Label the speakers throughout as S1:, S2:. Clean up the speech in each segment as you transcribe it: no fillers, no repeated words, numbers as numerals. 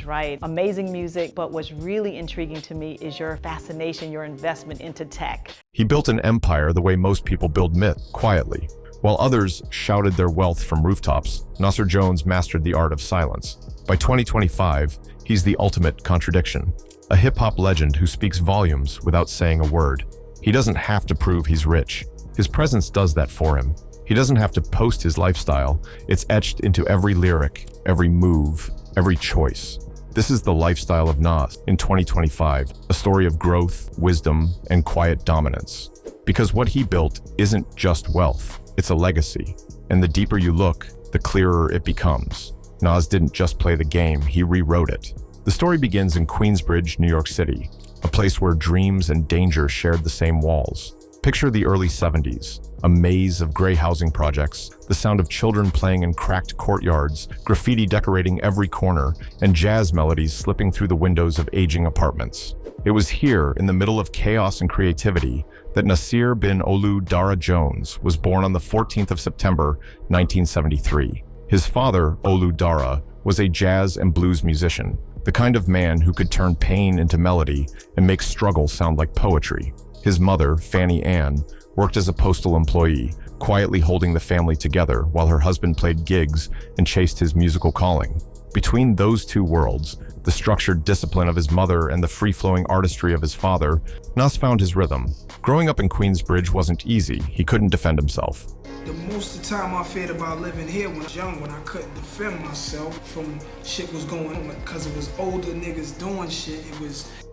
S1: right. Amazing music, but what's really intriguing to me is your fascination, your investment into tech.
S2: He built an empire the way most people build myth, quietly. While others shouted their wealth from rooftops, Nasir Jones mastered the art of silence. By 2025, he's the ultimate contradiction, a hip-hop legend who speaks volumes without saying a word. He doesn't have to prove he's rich. His presence does that for him. He doesn't have to post his lifestyle. It's etched into every lyric, every move, every choice. This is the lifestyle of Nas in 2025, a story of growth, wisdom, and quiet dominance. Because what he built isn't just wealth, it's a legacy. And the deeper you look, the clearer it becomes. Nas didn't just play the game, he rewrote it. The story begins in Queensbridge, New York City, a place where dreams and danger shared the same walls. Picture the early 70s, a maze of gray housing projects, the sound of children playing in cracked courtyards, graffiti decorating every corner, and jazz melodies slipping through the windows of aging apartments. It was here, in the middle of chaos and creativity, that Nasir bin Olu Dara Jones was born on the 14th of September, 1973. His father, Olu Dara, was a jazz and blues musician, the kind of man who could turn pain into melody and make struggle sound like poetry. His mother, Fanny Ann, worked as a postal employee, quietly holding the family together while her husband played gigs and chased his musical calling. Between those two worlds, the structured discipline of his mother and the free-flowing artistry of his father, Nas found his rhythm. Growing up in Queensbridge wasn't easy. He couldn't defend himself.
S3: The most of the time I feared about living here when I was young, when I couldn't defend myself from shit was going on, because it was older niggas doing shit.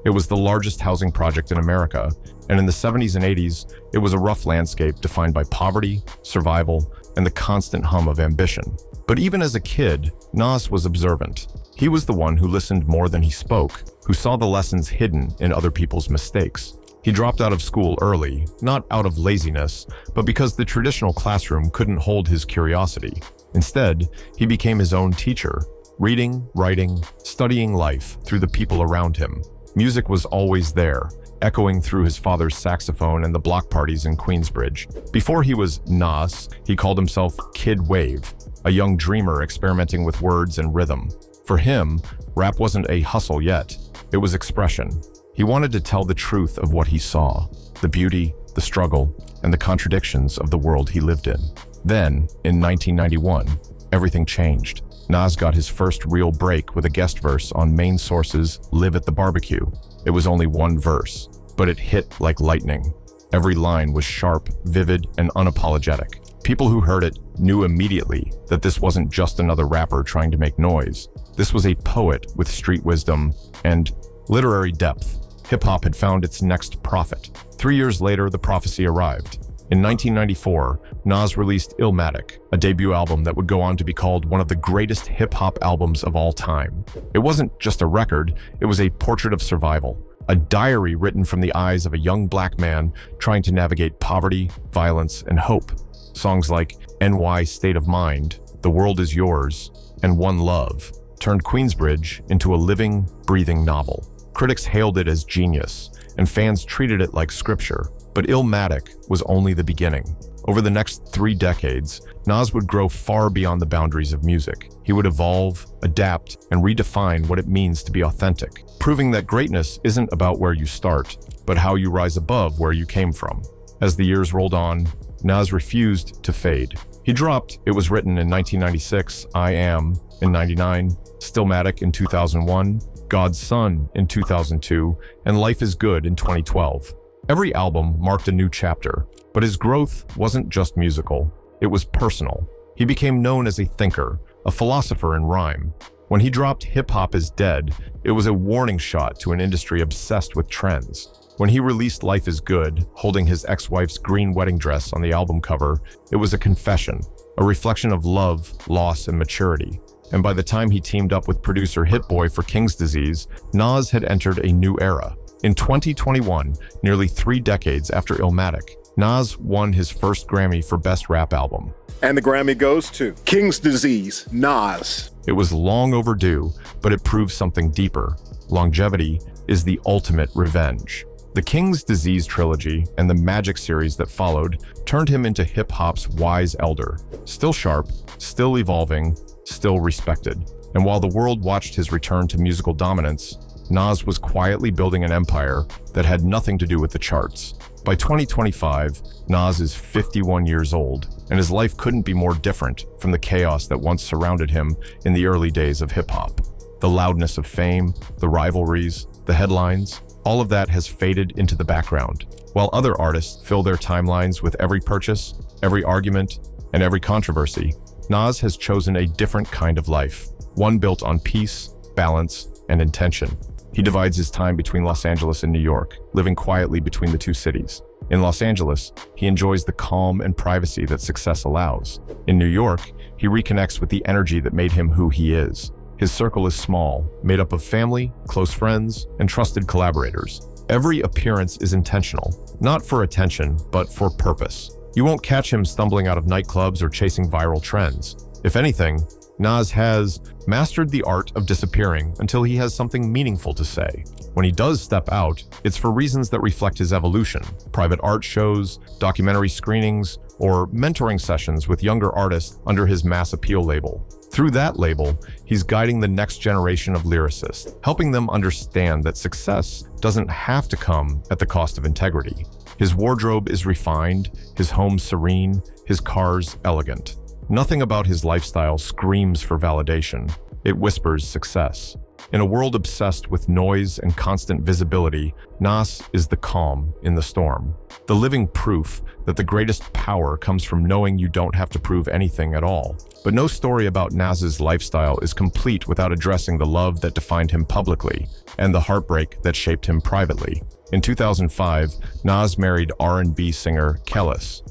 S2: It was the largest housing project in America, and in the 70s and 80s, it was a rough landscape defined by poverty, survival, and the constant hum of ambition. But even as a kid, Nas was observant. He was the one who listened more than he spoke, who saw the lessons hidden in other people's mistakes. He dropped out of school early, not out of laziness, but because the traditional classroom couldn't hold his curiosity. Instead, he became his own teacher, reading, writing, studying life through the people around him. Music was always there, echoing through his father's saxophone and the block parties in Queensbridge. Before he was Nas, he called himself Kid Wave, a young dreamer experimenting with words and rhythm. For him, rap wasn't a hustle yet, it was expression. He wanted to tell the truth of what he saw, the beauty, the struggle, and the contradictions of the world he lived in. Then, in 1991, everything changed. Nas got his first real break with a guest verse on Main Source's Live at the Barbecue. It was only one verse, but it hit like lightning. Every line was sharp, vivid, and unapologetic. People who heard it knew immediately that this wasn't just another rapper trying to make noise. This was a poet with street wisdom and literary depth. Hip-hop had found its next prophet. 3 years later, the prophecy arrived. In 1994, Nas released Illmatic, a debut album that would go on to be called one of the greatest hip-hop albums of all time. It wasn't just a record, it was a portrait of survival, a diary written from the eyes of a young black man trying to navigate poverty, violence, and hope. Songs like NY State of Mind, The World Is Yours, and One Love turned Queensbridge into a living, breathing novel. Critics hailed it as genius, and fans treated it like scripture. But Illmatic was only the beginning. Over the next 3 decades, Nas would grow far beyond the boundaries of music. He would evolve, adapt, and redefine what it means to be authentic, proving that greatness isn't about where you start, but how you rise above where you came from. As the years rolled on, Nas refused to fade. He dropped It Was Written in 1996, I Am in 99, Stillmatic in 2001, God's Son in 2002, and Life Is Good in 2012. Every album marked a new chapter, but his growth wasn't just musical, it was personal. He became known as a thinker, a philosopher in rhyme. When he dropped Hip Hop Is Dead, it was a warning shot to an industry obsessed with trends. When he released Life Is Good, holding his ex-wife's green wedding dress on the album cover, it was a confession, a reflection of love, loss, and maturity. And by the time he teamed up with producer Hit Boy for King's Disease, Nas had entered a new era. In 2021, nearly 3 decades after Illmatic, Nas won his first Grammy for Best Rap Album.
S4: And the Grammy goes to King's Disease, Nas.
S2: It was long overdue, but it proved something deeper. Longevity is the ultimate revenge. The King's Disease trilogy and the Magic series that followed turned him into hip-hop's wise elder. Still sharp, still evolving, still respected. And while the world watched his return to musical dominance, Nas was quietly building an empire that had nothing to do with the charts. By 2025, Nas is 51 years old, and his life couldn't be more different from the chaos that once surrounded him in the early days of hip-hop. The loudness of fame, the rivalries, the headlines, all of that has faded into the background. While other artists fill their timelines with every purchase, every argument, and every controversy, Nas has chosen a different kind of life, one built on peace, balance, and intention. He divides his time between Los Angeles and New York, living quietly between the two cities. In Los Angeles, he enjoys the calm and privacy that success allows. In New York, he reconnects with the energy that made him who he is. His circle is small, made up of family, close friends, and trusted collaborators. Every appearance is intentional, not for attention, but for purpose. You won't catch him stumbling out of nightclubs or chasing viral trends. If anything, Nas has mastered the art of disappearing until he has something meaningful to say. When he does step out, it's for reasons that reflect his evolution: private art shows, documentary screenings, or mentoring sessions with younger artists under his mass appeal label. Through that label, he's guiding the next generation of lyricists, helping them understand that success doesn't have to come at the cost of integrity. His wardrobe is refined, his home serene, his cars elegant. Nothing about his lifestyle screams for validation. It whispers success. In a world obsessed with noise and constant visibility, Nas is the calm in the storm. The living proof that the greatest power comes from knowing you don't have to prove anything at all. But no story about Nas's lifestyle is complete without addressing the love that defined him publicly and the heartbreak that shaped him privately. In 2005, Nas married R&B singer Kellis.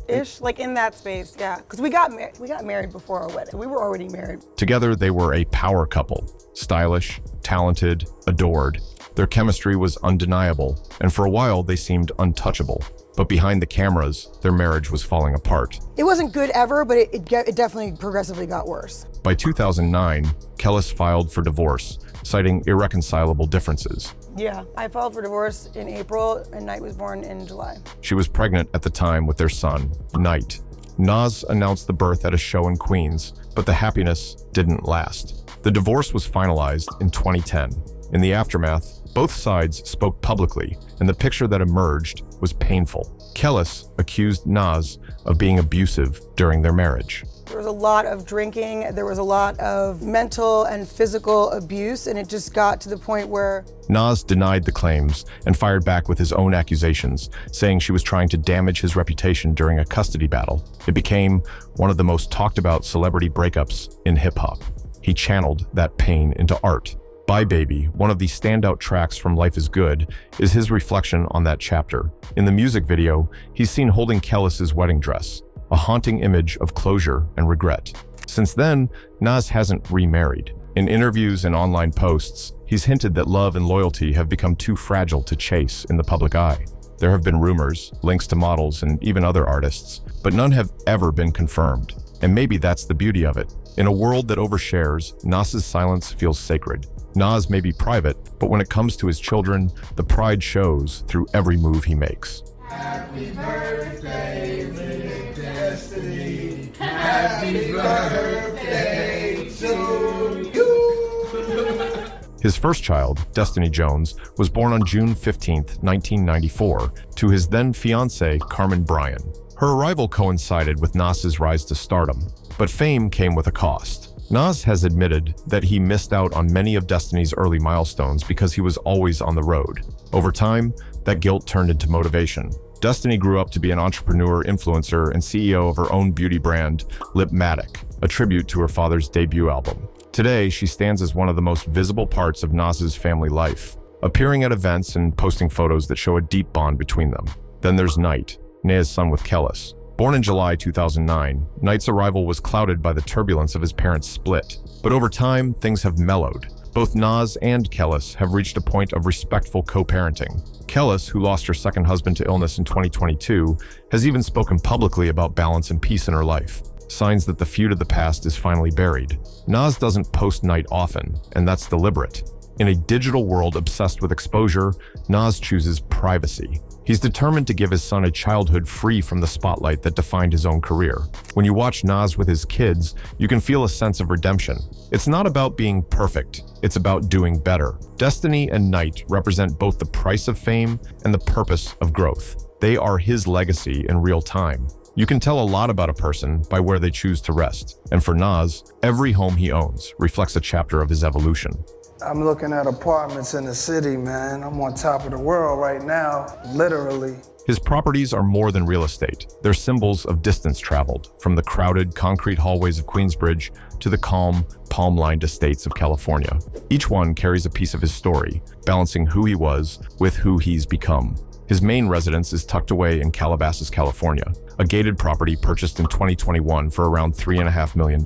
S5: Like in that space, yeah. Because we got married before our wedding. We were already married.
S2: Together, they were a power couple. Stylish, talented, adored. Their chemistry was undeniable, and for a while they seemed untouchable. But behind the cameras, their marriage was falling apart.
S5: It wasn't good ever, but it definitely progressively got worse.
S2: By 2009, Kellis filed for divorce, citing irreconcilable differences.
S5: Yeah, I filed for divorce in April, and Knight was born in July.
S2: She was pregnant at the time with their son, Knight. Nas announced the birth at a show in Queens, but the happiness didn't last. The divorce was finalized in 2010. In the aftermath, both sides spoke publicly, and the picture that emerged was painful. Kellis accused Nas of being abusive during their marriage.
S5: There was a lot of drinking, there was a lot of mental and physical abuse, and it just got to the point where
S2: Nas denied the claims and fired back with his own accusations, saying she was trying to damage his reputation during a custody battle. It became one of the most talked about celebrity breakups in hip-hop. He channeled that pain into art. Bye Baby, one of the standout tracks from Life is Good, is his reflection on that chapter. In the music video, he's seen holding Kellis's wedding dress, a haunting image of closure and regret. Since then, Nas hasn't remarried. In interviews and online posts, he's hinted that love and loyalty have become too fragile to chase in the public eye. There have been rumors, links to models, and even other artists, but none have ever been confirmed. And maybe that's the beauty of it. In a world that overshares, Nas's silence feels sacred. Nas may be private, but when it comes to his children, the pride shows through every move he makes.
S6: Happy birthday, little Destiny. Happy birthday to you.
S2: His first child, Destiny Jones, was born on June 15, 1994, to his then fiancée, Carmen Bryan. Her arrival coincided with Nas's rise to stardom, but fame came with a cost. Nas has admitted that he missed out on many of Destiny's early milestones because he was always on the road. Over time, that guilt turned into motivation. Destiny grew up to be an entrepreneur, influencer, and CEO of her own beauty brand, Lipmatic, a tribute to her father's debut album. Today, she stands as one of the most visible parts of Nas's family life, appearing at events and posting photos that show a deep bond between them. Then there's Knight, Nea's son with Kellis. Born in July 2009, Knight's arrival was clouded by the turbulence of his parents' split. But over time, things have mellowed. Both Nas and Kellis have reached a point of respectful co-parenting. Kellis, who lost her second husband to illness in 2022, has even spoken publicly about balance and peace in her life, signs that the feud of the past is finally buried. Nas doesn't post Knight often, and that's deliberate. In a digital world obsessed with exposure, Nas chooses privacy. He's determined to give his son a childhood free from the spotlight that defined his own career. When you watch Nas with his kids, you can feel a sense of redemption. It's not about being perfect, it's about doing better. Destiny and Night represent both the price of fame and the purpose of growth. They are his legacy in real time. You can tell a lot about a person by where they choose to rest. And for Nas, every home he owns reflects a chapter of his evolution.
S3: I'm looking at apartments in the city, man. I'm on top of the world right now, literally.
S2: His properties are more than real estate. They're symbols of distance traveled, from the crowded concrete hallways of Queensbridge to the calm, palm-lined estates of California. Each one carries a piece of his story, balancing who he was with who he's become. His main residence is tucked away in Calabasas, California, a gated property purchased in 2021 for around $3.5 million.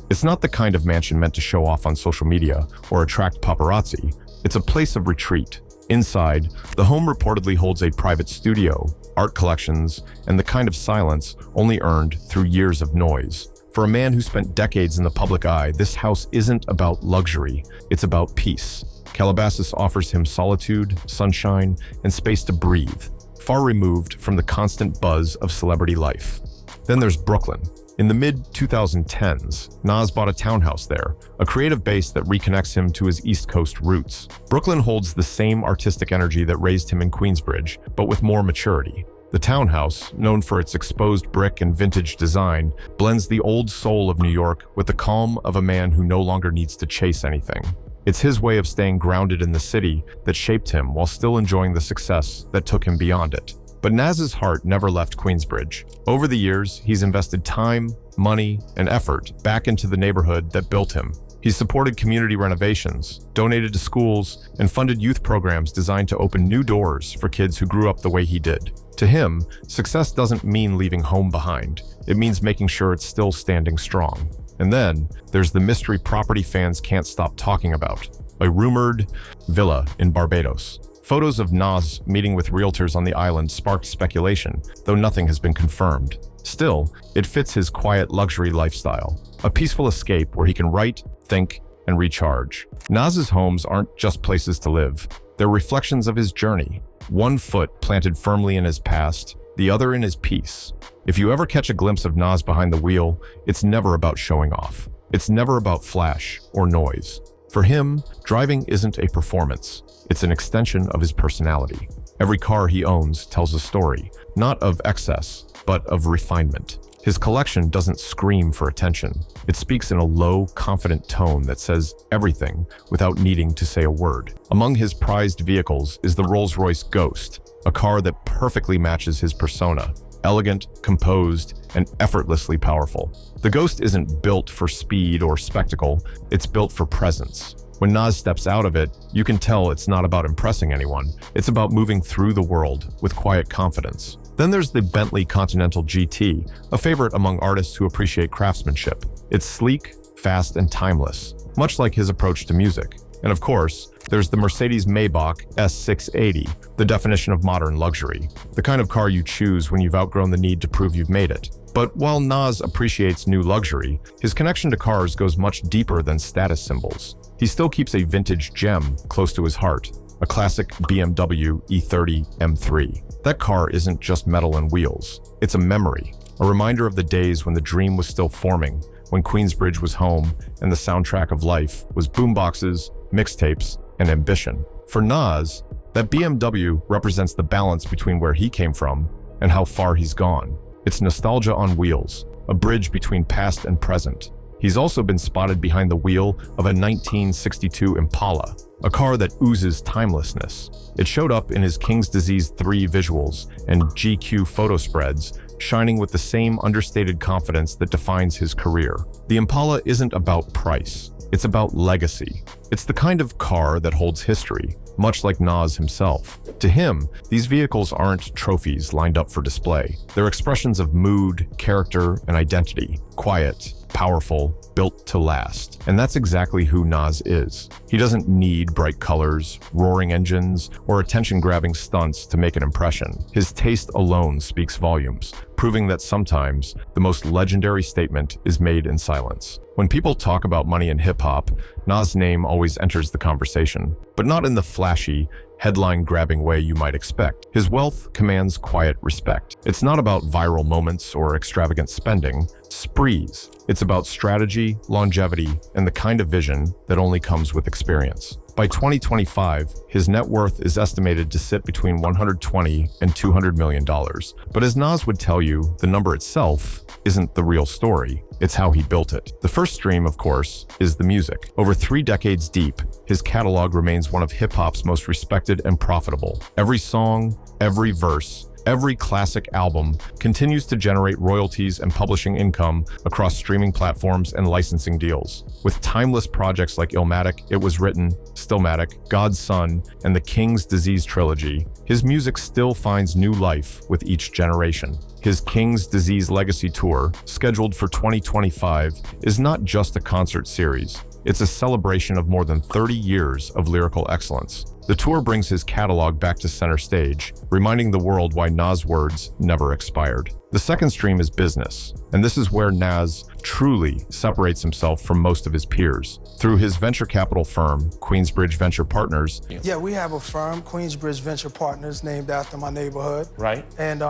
S2: It's not the kind of mansion meant to show off on social media or attract paparazzi. It's a place of retreat. Inside, the home reportedly holds a private studio, art collections, and the kind of silence only earned through years of noise. For a man who spent decades in the public eye, this house isn't about luxury, it's about peace. Calabasas offers him solitude, sunshine, and space to breathe, far removed from the constant buzz of celebrity life. Then there's Brooklyn. In the mid-2010s, Nas bought a townhouse there, a creative base that reconnects him to his East Coast roots. Brooklyn holds the same artistic energy that raised him in Queensbridge, but with more maturity. The townhouse, known for its exposed brick and vintage design, blends the old soul of New York with the calm of a man who no longer needs to chase anything. It's his way of staying grounded in the city that shaped him while still enjoying the success that took him beyond it. But Nas's heart never left Queensbridge. Over the years, he's invested time, money, and effort back into the neighborhood that built him. He's supported community renovations, donated to schools, and funded youth programs designed to open new doors for kids who grew up the way he did. To him, success doesn't mean leaving home behind. It means making sure it's still standing strong. And then, there's the mystery property fans can't stop talking about, a rumored villa in Barbados. Photos of Nas meeting with realtors on the island sparked speculation, though nothing has been confirmed. Still, it fits his quiet luxury lifestyle, a peaceful escape where he can write, think, and recharge. Nas's homes aren't just places to live. They're reflections of his journey, one foot planted firmly in his past, the other in his peace. If you ever catch a glimpse of Nas behind the wheel, it's never about showing off. It's never about flash or noise. For him, driving isn't a performance. It's an extension of his personality. Every car he owns tells a story, not of excess, but of refinement. His collection doesn't scream for attention. It speaks in a low, confident tone that says everything without needing to say a word. Among his prized vehicles is the Rolls-Royce Ghost, a car that perfectly matches his persona. Elegant, composed, and effortlessly powerful. The Ghost isn't built for speed or spectacle, it's built for presence. When Nas steps out of it, you can tell it's not about impressing anyone, it's about moving through the world with quiet confidence. Then there's the Bentley Continental GT, a favorite among artists who appreciate craftsmanship. It's sleek, fast, and timeless, much like his approach to music. And of course, there's the Mercedes Maybach S680, the definition of modern luxury, the kind of car you choose when you've outgrown the need to prove you've made it. But while Nas appreciates new luxury, his connection to cars goes much deeper than status symbols. He still keeps a vintage gem close to his heart, a classic BMW E30 M3. That car isn't just metal and wheels, it's a memory, a reminder of the days when the dream was still forming, when Queensbridge was home and the soundtrack of life was boomboxes, mixtapes, and ambition. For Nas, that BMW represents the balance between where he came from and how far he's gone. It's nostalgia on wheels, a bridge between past and present. He's also been spotted behind the wheel of a 1962 Impala, a car that oozes timelessness. It showed up in his King's Disease 3 visuals and GQ photo spreads, shining with the same understated confidence that defines his career. The Impala isn't about price, it's about legacy. It's the kind of car that holds history, much like Nas himself. To him, these vehicles aren't trophies lined up for display. They're expressions of mood, character, and identity. Quiet, powerful, built to last. And that's exactly who Nas is. He doesn't need bright colors, roaring engines, or attention-grabbing stunts to make an impression. His taste alone speaks volumes, proving that sometimes the most legendary statement is made in silence. When people talk about money in hip-hop, Nas' name always enters the conversation, but not in the flashy, headline-grabbing way you might expect. His wealth commands quiet respect. It's not about viral moments or extravagant spending, sprees. It's about strategy, longevity, and the kind of vision that only comes with experience. By 2025, his net worth is estimated to sit between $120 and $200 million. But as Nas would tell you, the number itself isn't the real story. It's how he built it. The first stream, of course, is the music. Over 3 decades deep, his catalog remains one of hip-hop's most respected and profitable. Every song, every verse, every classic album continues to generate royalties and publishing income across streaming platforms and licensing deals. With timeless projects like Illmatic, It Was Written, Stillmatic, God's Son, and the King's Disease trilogy, his music still finds new life with each generation. His King's Disease Legacy Tour, scheduled for 2025, is not just a concert series. It's a celebration of more than 30 years of lyrical excellence. The tour brings his catalog back to center stage, reminding the world why Nas' words never expired. The second stream is business, and this is where Nas truly separates himself from most of his peers. Through his venture capital firm, Queensbridge Venture Partners.
S3: Yeah, we have a firm, Queensbridge Venture Partners, named after my neighborhood.
S7: Right.
S3: And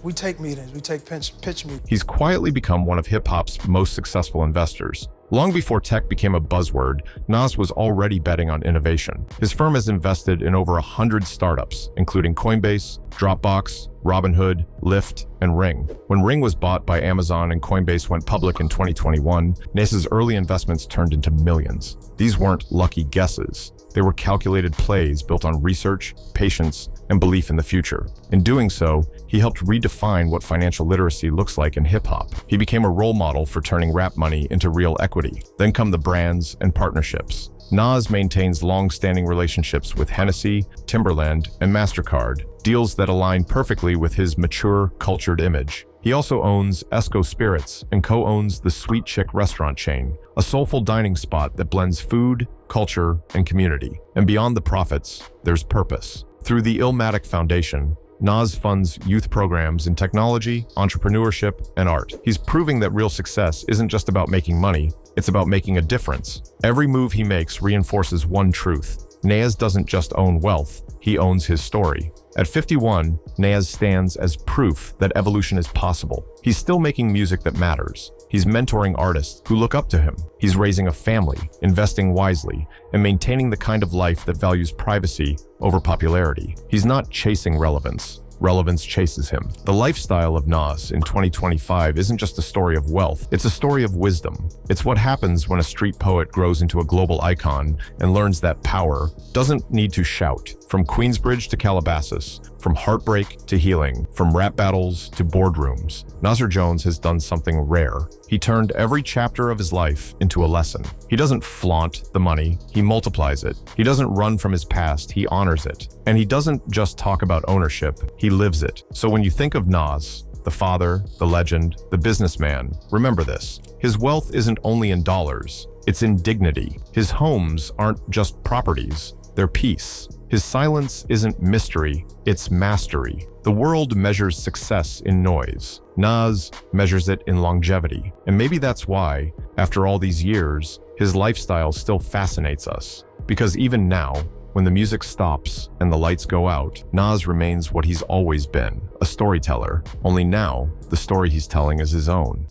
S3: we take meetings, we take pitch meetings.
S2: He's quietly become one of hip-hop's most successful investors. Long before tech became a buzzword, Nas was already betting on innovation. His firm has invested in over 100 startups, including Coinbase, Dropbox, Robinhood, Lyft, and Ring. When Ring was bought by Amazon and Coinbase went public in 2021, Nas's early investments turned into millions. These weren't lucky guesses. They were calculated plays built on research, patience, and belief in the future. In doing so, he helped redefine what financial literacy looks like in hip-hop. He became a role model for turning rap money into real equity. Then come the brands and partnerships. Nas maintains long-standing relationships with Hennessy, Timberland, and MasterCard, deals that align perfectly with his mature, cultured image. He also owns Esco Spirits and co-owns the Sweet Chick restaurant chain, a soulful dining spot that blends food, culture, and community. And beyond the profits, there's purpose. Through the Illmatic Foundation, Nas funds youth programs in technology, entrepreneurship, and art. He's proving that real success isn't just about making money, it's about making a difference. Every move he makes reinforces one truth. Nas doesn't just own wealth, he owns his story. At 51, Nas stands as proof that evolution is possible. He's still making music that matters. He's mentoring artists who look up to him. He's raising a family, investing wisely, and maintaining the kind of life that values privacy over popularity. He's not chasing relevance. Relevance chases him. The lifestyle of Nas in 2025 isn't just a story of wealth, it's a story of wisdom. It's what happens when a street poet grows into a global icon and learns that power doesn't need to shout. From Queensbridge to Calabasas, from heartbreak to healing, from rap battles to boardrooms, Nasir Jones has done something rare. He turned every chapter of his life into a lesson. He doesn't flaunt the money, he multiplies it. He doesn't run from his past, he honors it. And he doesn't just talk about ownership, he lives it. So when you think of Nas, the father, the legend, the businessman, remember this. His wealth isn't only in dollars, it's in dignity. His homes aren't just properties, they're peace. His silence isn't mystery, it's mastery. The world measures success in noise. Nas measures it in longevity. And maybe that's why, after all these years, his lifestyle still fascinates us. Because even now, when the music stops and the lights go out, Nas remains what he's always been, a storyteller. Only now, the story he's telling is his own.